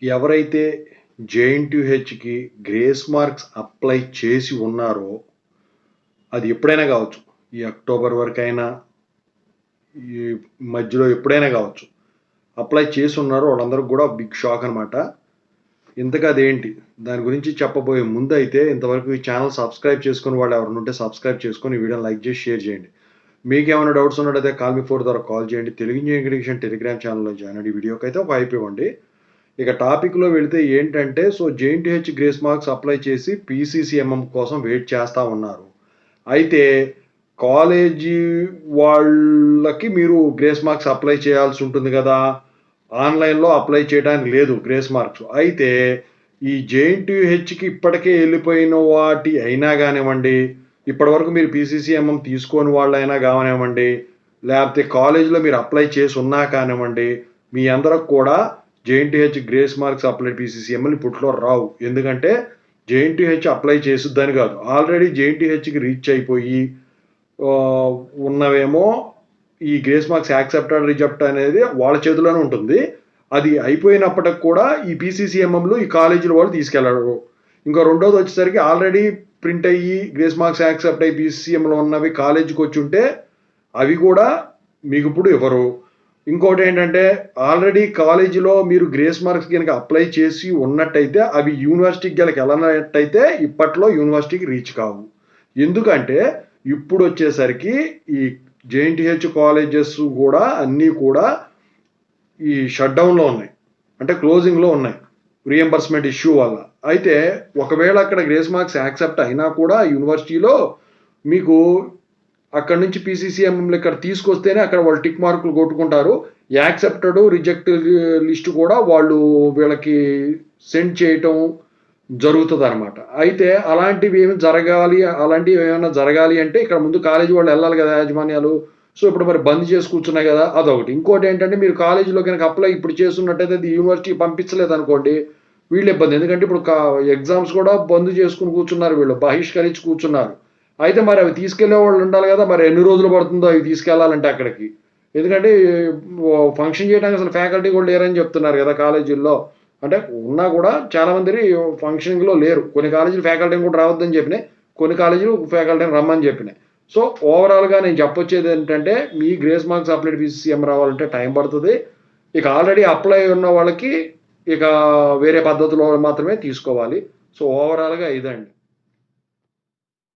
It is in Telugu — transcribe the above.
ఎవరైతే జేఎన్టీయూహెచ్కి గ్రేస్ మార్క్స్ అప్లై చేసి ఉన్నారో అది ఎప్పుడైనా కావచ్చు, ఈ అక్టోబర్ వరకైనా ఈ మధ్యలో ఎప్పుడైనా కావచ్చు, అప్లై చేసి ఉన్నారో వాళ్ళందరికీ కూడా బిగ్ షాక్ అనమాట. ఇంతగా అదేంటి దాని గురించి చెప్పబోయే ముందు అయితే ఇంతవరకు ఈ ఛానల్ సబ్స్క్రైబ్ చేసుకుని వాళ్ళు ఎవరైనా ఉంటే సబ్స్క్రైబ్ చేసుకొని వీడియోని లైక్ చేసి షేర్ చేయండి. మీకు ఏమైనా డౌట్స్ ఉన్నట్టయితే కాల్ మీ ఫోర్ ద్వారా కాల్ చేయండి. తెలుగు ఇంజనీరింగ్ ఎడ్యుకేషన్ టెలిగ్రామ్ ఛానల్లో జాయిన్ అయ్యి వీడియోకి అయితే ఒక హైప్ ఇవ్వండి. ఇక టాపిక్లో వెళితే ఏంటంటే, so JNTH grace marks apply చేసి పీసీసీఎంఎం కోసం వెయిట్ చేస్తూ ఉన్నారు. అయితే కాలేజీ వాళ్ళకి మీరు గ్రేస్ మార్క్స్ అప్లై చేయాల్సి ఉంటుంది కదా, ఆన్లైన్లో అప్లై చేయడానికి లేదు గ్రేస్ మార్క్స్. అయితే ఈ జేఎన్టీయూహెచ్కి ఇప్పటికే వెళ్ళిపోయిన వాటి అయినా కానివ్వండి, ఇప్పటివరకు మీరు పీసీసీఎంఎం తీసుకోని వాళ్ళైనా కానివ్వండి, లేకపోతే కాలేజీలో మీరు అప్లై చేసి ఉన్నా కానివ్వండి, మీ అందరికి కూడా జేఎన్టీహెచ్ గ్రేస్ మార్క్స్ అప్లై పీసీసీఎంఎల్ ఇప్పట్లో రావు. ఎందుకంటే జేఎన్టీహెచ్ అప్లై చేసిద్దని కాదు, ఆల్రెడీ జేఎన్టీహెచ్కి రీచ్ అయిపోయి ఉన్నవేమో ఈ గ్రేస్ మార్క్స్ యాక్సెప్టెడ్ రిజెక్ట్ అనేది వాళ్ళ చేతిలోనే ఉంటుంది. అది అయిపోయినప్పటికి కూడా ఈ పీసీసీఎంఎంలో ఈ కాలేజీల వాళ్ళు తీసుకెళ్ళరు. ఇంకా రెండోది వచ్చేసరికి ఆల్రెడీ ప్రింట్ అయ్యి గ్రేస్ మార్క్స్ యాక్సెప్ట్ అయ్యి పీసీసీఎంలో ఉన్నవి కాలేజీకి వచ్చి ఉంటే అవి కూడా మీకు ఇప్పుడు ఇవ్వరు. ఇంకోటి ఏంటంటే, ఆల్రెడీ కాలేజీలో మీరు గ్రేస్ మార్క్స్ కనుక అప్లై చేసి ఉన్నట్టయితే అవి యూనివర్సిటీకి గనక వెళ్ళినట్టయితే ఇప్పట్లో యూనివర్సిటీకి రీచ్ కావు. ఎందుకంటే ఇప్పుడు వచ్చేసరికి ఈ జేఎన్టీహెచ్ కాలేజెస్ కూడా అన్నీ కూడా ఈ షట్ డౌన్లో ఉన్నాయి, అంటే క్లోజింగ్లో ఉన్నాయి రీఎంబర్స్మెంట్ ఇష్యూ వల్ల. అయితే ఒకవేళ అక్కడ గ్రేస్ మార్క్స్ యాక్సెప్ట్ అయినా కూడా యూనివర్సిటీలో మీకు అక్కడ నుంచి పీసీసీఎంఎంలు ఇక్కడ తీసుకొస్తేనే అక్కడ వాళ్ళు టిక్ మార్కులు కొట్టుకుంటారు. యాక్సెప్టెడ్ రిజెక్ట్ లిస్ట్ కూడా వాళ్ళు వీళ్ళకి సెండ్ చేయటం జరుగుతుంది అనమాట. అయితే అలాంటివి ఏమైనా జరగాలి అంటే ఇక్కడ ముందు కాలేజీ వాళ్ళు వెళ్ళాలి కదా యాజమాన్యాలు. సో ఇప్పుడు మరి బంద్ చేసి కూర్చున్నాయి కదా, అదొకటి. ఇంకోటి ఏంటంటే, మీరు కాలేజీలో కనుక అప్లై ఇప్పుడు చేస్తున్నట్టయితే అది యూనివర్సిటీకి పంపించలేదు అనుకోండి, వీళ్ళు ఇబ్బంది. ఎందుకంటే ఇప్పుడు ఎగ్జామ్స్ కూడా బంద్ చేసుకుని కూర్చున్నారు, వీళ్ళు బహిష్కరించి కూర్చున్నారు. అయితే మరి అవి తీసుకెళ్లే వాళ్ళు ఉండాలి కదా, మరి ఎన్ని రోజులు పడుతుందో అవి తీసుకెళ్లాలంటే అక్కడికి. ఎందుకంటే ఫంక్షన్ చేయడానికి అసలు ఫ్యాకల్టీ కూడా లేరని చెప్తున్నారు కదా కాలేజీల్లో. అంటే ఉన్నా కూడా చాలా మంది ఫంక్షనింగ్లో లేరు. కొన్ని కాలేజీలు ఫ్యాకల్టీని కూడా రావద్దని చెప్పినాయి, కొన్ని కాలేజీలు ఫ్యాకల్టీని రమ్మని చెప్పినాయి. సో ఓవరాల్గా నేను చెప్పొచ్చేది ఏంటంటే, మీ గ్రేస్ మార్క్స్ అప్లై పీసీసీఎం రావాలంటే టైం పడుతుంది. ఇక ఆల్రెడీ అప్లై ఉన్న వాళ్ళకి ఇక వేరే పద్ధతిలో మాత్రమే తీసుకోవాలి. సో ఓవరాల్గా ఇదండి.